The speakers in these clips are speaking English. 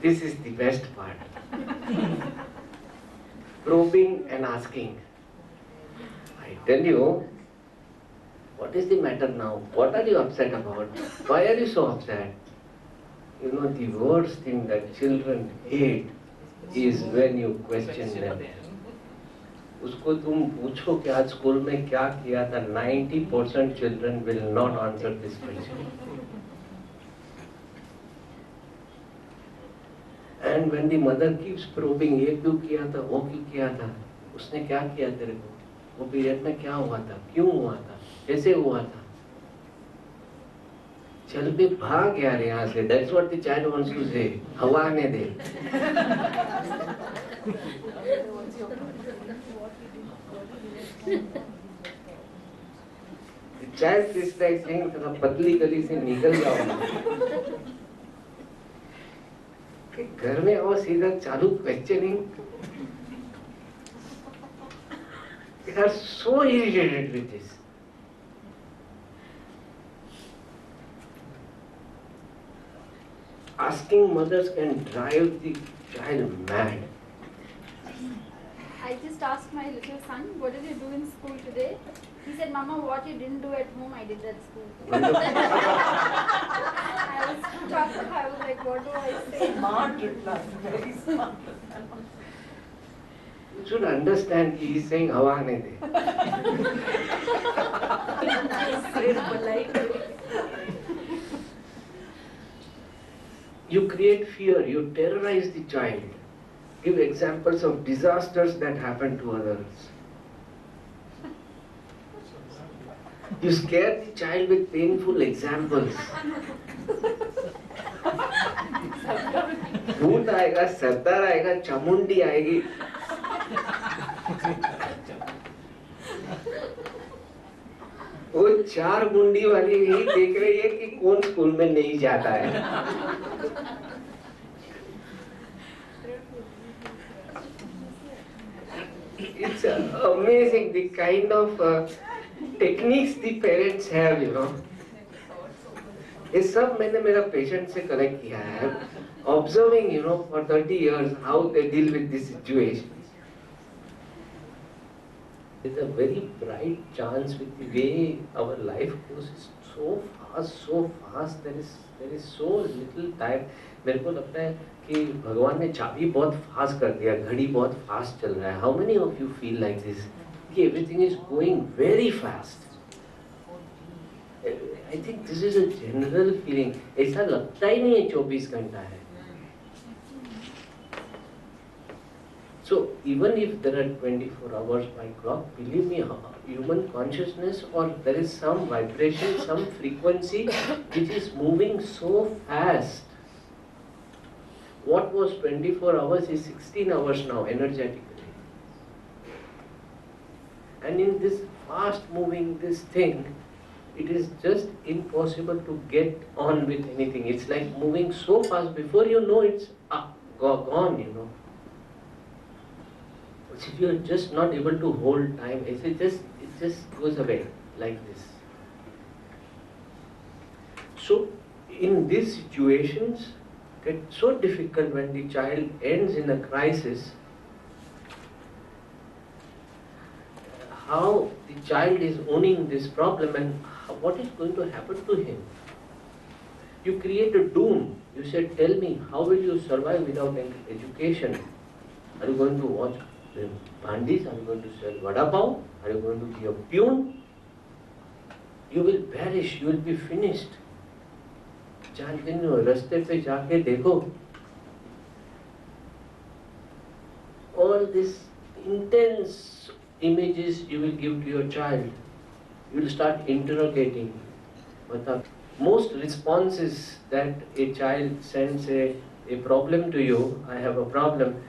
This is the best part. Probing and asking. I tell you, what is the matter now? What are you upset about? Why are you so upset? You know, the worst thing that children hate is when you question them. उसको तुम पूछो कि आज school में क्या किया था, 90% children will not answer this question. And when the mother keeps probing, ये क्यों किया था, वो क्यों किया था, उसने क्या किया तेरे को, वो पीरियड में क्या हुआ था, क्यों हुआ था, कैसे हुआ था, चल बे भाग यार यहाँ से. That's what the child wants to say. हवा आने दे. The child is like saying, थोड़ा पतली गली से निकल जाओ. घर में और सीधा चालू questioning. They are so irritated with this. Asking mothers can drive the child mad. I just asked my little son, what did you do in school today? He said, Mama, what you didn't do at home, I did at school. I was stuck. I was like, what do I say? Smart reply, very smart. You should understand he is saying हवा आने दे. Say it politely. You create fear, you terrorize the child. Give examples of disasters that happen to others. You scare the child with painful examples. भूत आएगा, सरदार आएगा, चामुंडी आएगी. वो चार मुंडी वाली यही देख रही है कि कौन स्कूल में नहीं जाता है. It's amazing the kind of techniques the parents have, you know. ये सब मैंने मेरा पेशेंट से कलेक्ट किया है. Observing, you know, for 30 years how they deal with this situation. There's a very bright chance with the way our life goes is so fast. There is so little time. मेरे को लगता है कि भगवान ने चाबी बहुत फास्ट कर दिया, घड़ी बहुत फास्ट चल रहा है. How many of you feel like this? कि everything is going very fast. I think this is a general feeling. ऐसा लगता ही नहीं है 24 घंटा है. So even if there are 24 hours by clock, believe me, human consciousness or there is some vibration, some frequency which is moving so fast. What was 24 hours is 16 hours now energetically. And in this fast moving this thing, it is just impossible to get on with anything. It's like moving so fast, before you know it's gone, you know. If you are just not able to hold time, it just goes away like this. So in these situations, it's so difficult when the child ends in a crisis. How the child is owning this problem and what is going to happen to him. You create a doom. You said, tell me, how will you survive without education? Are you going to watch bandis? Are you going to sell vada pav? Are you going to be a peon? You will perish, you will be finished. 4 दिन रास्ते पे जाके देखो. All these intense images you will give to your child. You will start interrogating. Most responses that a child sends a problem to you, I have a problem,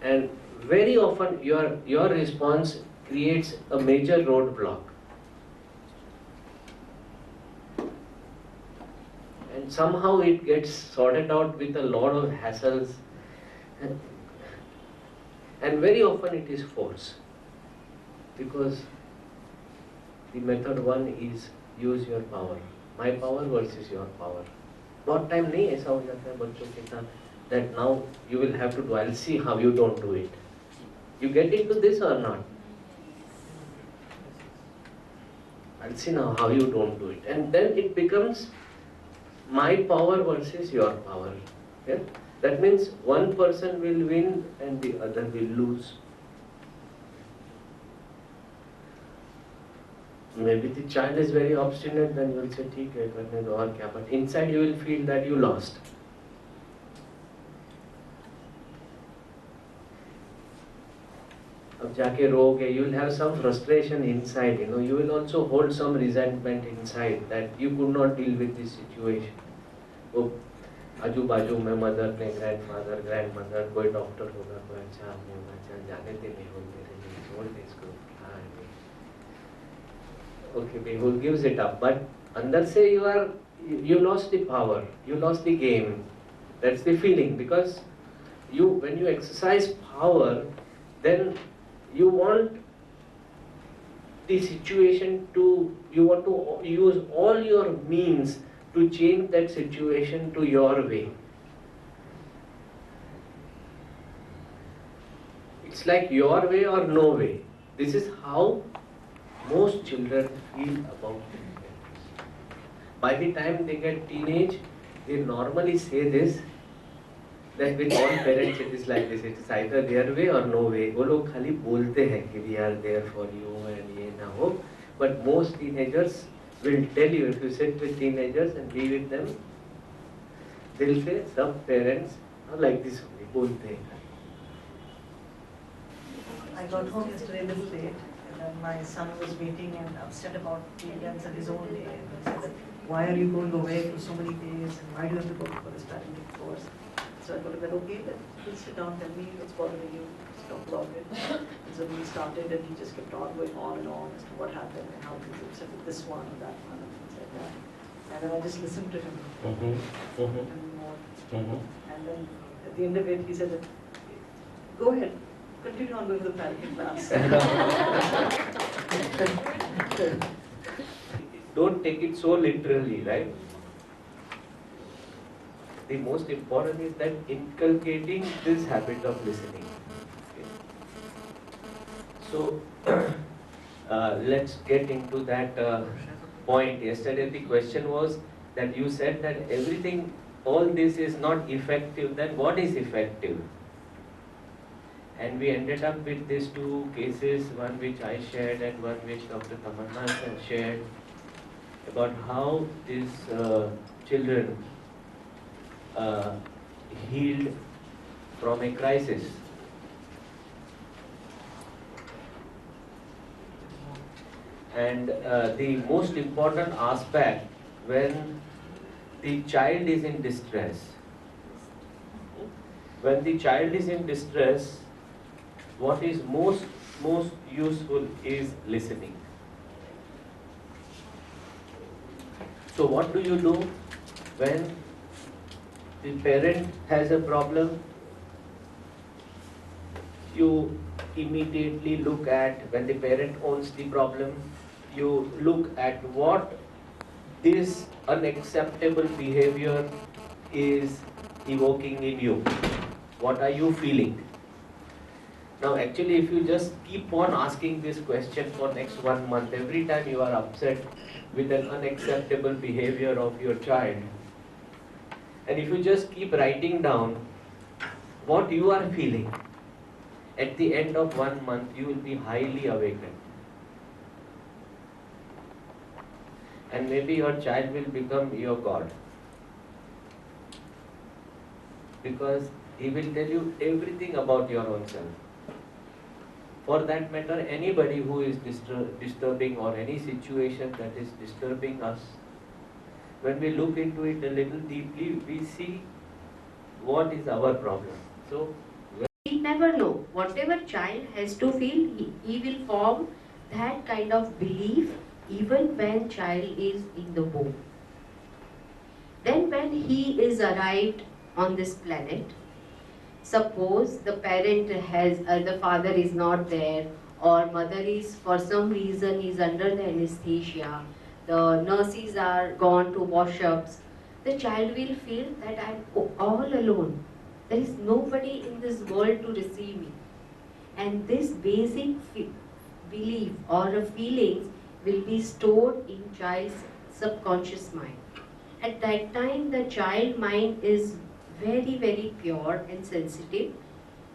and very often your response creates a major roadblock. And somehow it gets sorted out with a lot of hassles. And very often it is false. Because the method 1 is use your power. My power versus your power. बहुत time नहीं ऐसा हो जाता है बच्चों के साथ. that now you will have to do. I'll see how you don't do it. You get into this or not? I'll see now how you don't do it. And then it becomes my power versus your power. Yeah? That means one person will win and the other will lose. Maybe the child is very obstinate, then you will say, ठीक है, करने दो और क्या? But inside you will feel that you lost. अब जाके रोगे, you will have some frustration inside. You will also hold some resentment inside that you could not deal with this situation. वो आजू बाजू में मदर ने ग्रैंडफादर ग्रैंडमदर कोई doctor होगा कोई अच्छा आदमी होगा चल जाने दे मेहुल मेरे लिए छोड़ दे इसको क्या है okay Mehul gives it up but अंदर से you lost the power, you lost the game. That's the feeling because when you exercise power then you want the situation you want to use all your means to change that situation to your way. It's like your way or no way. This is how most children feel about it. By the time they get teenage, they normally say this, that with all parents it is like this, it is either their way or no way. वो लोग खाली बोलते हैं कि we are there for you and ये ना हो, but most teenagers will tell you, if you sit with teenagers and be with them, they'll say some parents are like this only, बोलते हैं. I got home yesterday a little late, and then my son was waiting and upset about the events at his own day. And he said, that, why are you going away for so many days, and why do you have to go for this parenting course? So I told him that, okay, please sit down, tell me what's bothering you, let's talk about it. And so we started, and he just kept on going on and on as to what happened and how he's upset with this one or that one and things like that. And then I just listened to him. And more. And then at the end of it, he said, that, go ahead, continue on going to the parenting class. Don't take it so literally, right? The most important is that inculcating this habit of listening. Okay. So, let's get into that point. Yesterday the question was that you said that everything, all this is not effective, then what is effective? And we ended up with these two cases, one which I shared and one which Dr. Tamanna has shared, about how these children healed from a crisis. And the most important aspect when the child is in distress. When the child is in distress, what is most useful is listening. So what do you do when the parent has a problem? You immediately look at, when the parent owns the problem, you look at what this unacceptable behavior is evoking in you. What are you feeling? Now actually if you just keep on asking this question for next 1 month, every time you are upset with an unacceptable behavior of your child, and if you just keep writing down what you are feeling, at the end of 1 month you will be highly awakened. And maybe your child will become your God. Because he will tell you everything about your own self. For that matter, anybody who is disturbing or any situation that is disturbing us, when we look into it a little deeply, we see what is our problem. So, we never know. Whatever child has to feel, he will form that kind of belief even when child is in the womb. Then when he is arrived on this planet, suppose the parent has, the father is not there, or mother is for some reason is under the anesthesia, the nurses are gone to wash-ups, the child will feel that I am all alone. There is nobody in this world to receive me. And this basic belief or feelings will be stored in child's subconscious mind. At that time, the child mind is very, very pure and sensitive.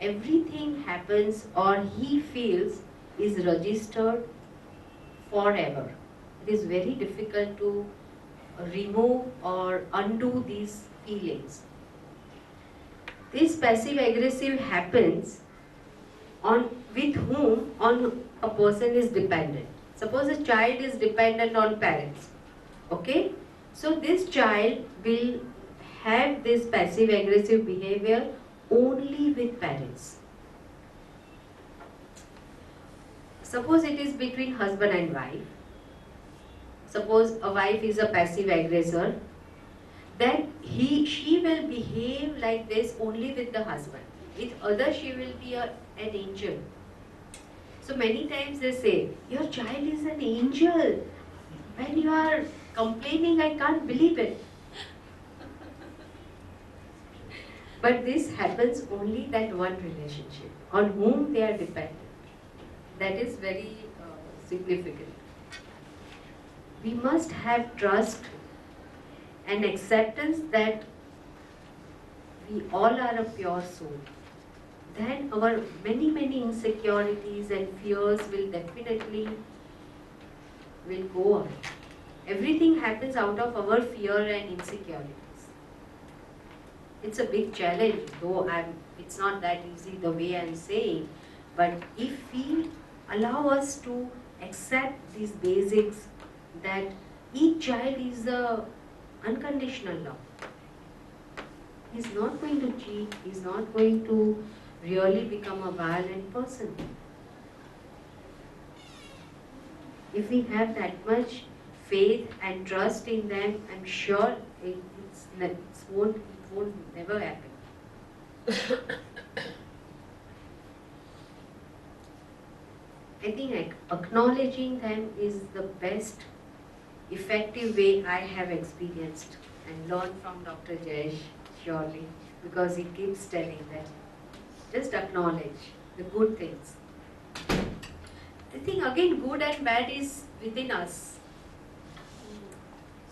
Everything happens or he feels is registered forever. It is very difficult to remove or undo these feelings. This passive aggressive happens on with whom on a person is dependent. Suppose a child is dependent on parents. Okay? So this child will have this passive aggressive behavior only with parents. Suppose it is between husband and wife. Suppose a wife is a passive aggressor, then she will behave like this only with the husband. With others she will be an angel. So many times they say, your child is an angel. When you are complaining, I can't believe it. But this happens only that one relationship on whom they are dependent. That is very significant. We must have trust and acceptance that we all are a pure soul. Then our many insecurities and fears will definitely go away. Everything happens out of our fear and insecurities. It's a big challenge, though it's not that easy the way I'm saying. But if we allow us to accept these basics, that each child is a unconditional love. He's not going to cheat, he's not going to really become a violent person. If we have that much faith and trust in them, I'm sure it won't never happen. I think acknowledging them is the best effective way I have experienced and learned from Dr. Jayesh, surely, because he keeps telling that just acknowledge the good things. I think again good and bad is within us.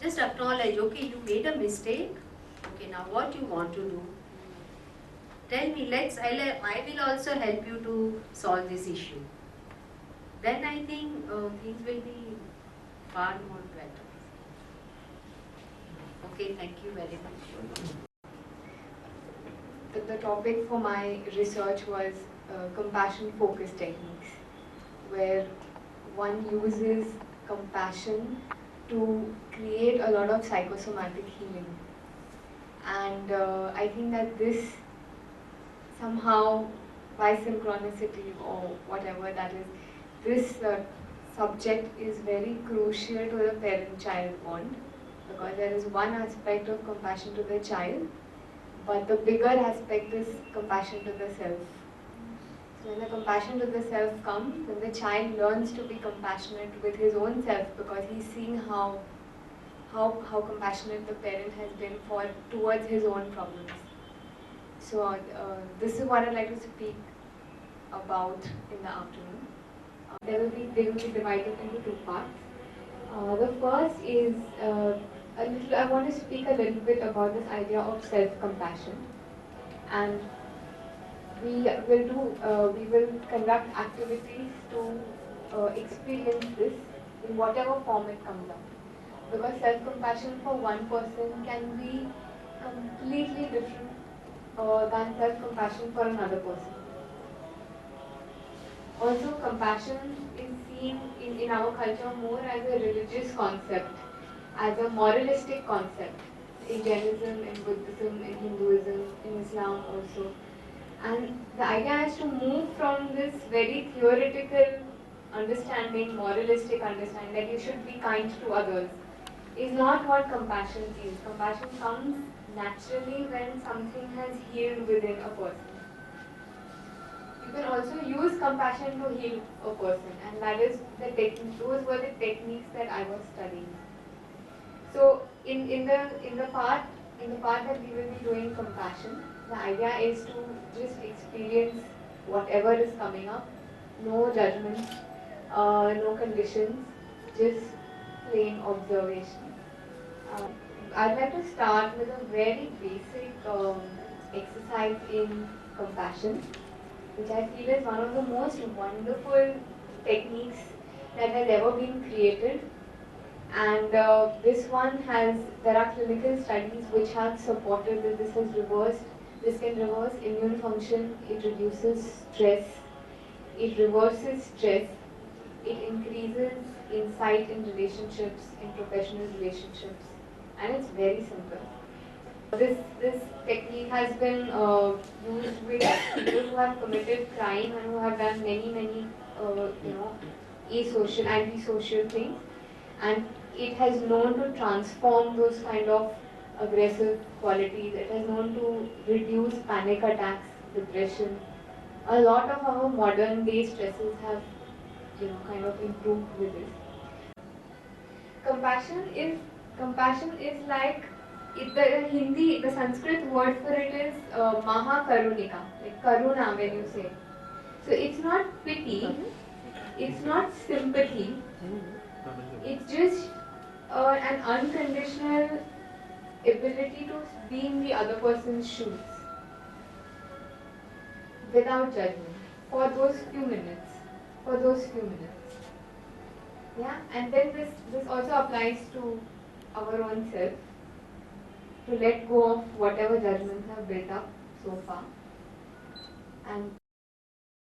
Just acknowledge, okay, you made a mistake. Okay, now what you want to do? Tell me, I will also help you to solve this issue. Then I think things will be far more better. Okay, thank you very much. The topic for my research was compassion-focused techniques, where one uses compassion to create a lot of psychosomatic healing. And I think that this somehow, by synchronicity or whatever that is, this subject is very crucial to the parent-child bond, because there is one aspect of compassion to the child, but the bigger aspect is compassion to the self. So when the compassion to the self comes, then the child learns to be compassionate with his own self, because he's seeing how compassionate the parent has been towards his own problems. So this is what I'd like to speak about in the afternoon. They will be divided into two parts. The first is I want to speak a little bit about this idea of self-compassion, and we will conduct activities to experience this in whatever form it comes out. Because self-compassion for one person can be completely different than self-compassion for another person. Also, compassion is seen in our culture more as a religious concept, as a moralistic concept, in Jainism, in Buddhism, in Hinduism, in Islam also. And the idea is to move from this very theoretical understanding, moralistic understanding, that you should be kind to others, is not what compassion is. Compassion comes naturally when something has healed within a person. You can also use compassion to heal a person, and that is those were the techniques that I was studying. So in the part in the part that we will be doing compassion, the idea is to just experience whatever is coming up, no judgment, no conditions, just plain observation. I'd like to start with a very basic exercise in compassion, which I feel is one of the most wonderful techniques that has ever been created. And there are clinical studies which have supported that this can reverse immune function, it reduces stress, it reverses stress, it increases insight in relationships, in professional relationships, and it's very simple. This technique has been used with people who have committed crime and who have done many antisocial things, and it has known to transform those kind of aggressive qualities. It has known to reduce panic attacks, depression. A lot of our modern day stresses have kind of improved with this. Compassion is like the Sanskrit word for it is Mahakarunika, like Karuna when you say. So it's not pity, it's not sympathy, it's just an unconditional ability to be in the other person's shoes without judgment for those few minutes. Yeah, and then this also applies to our own self, to let go of whatever judgments have built up so far and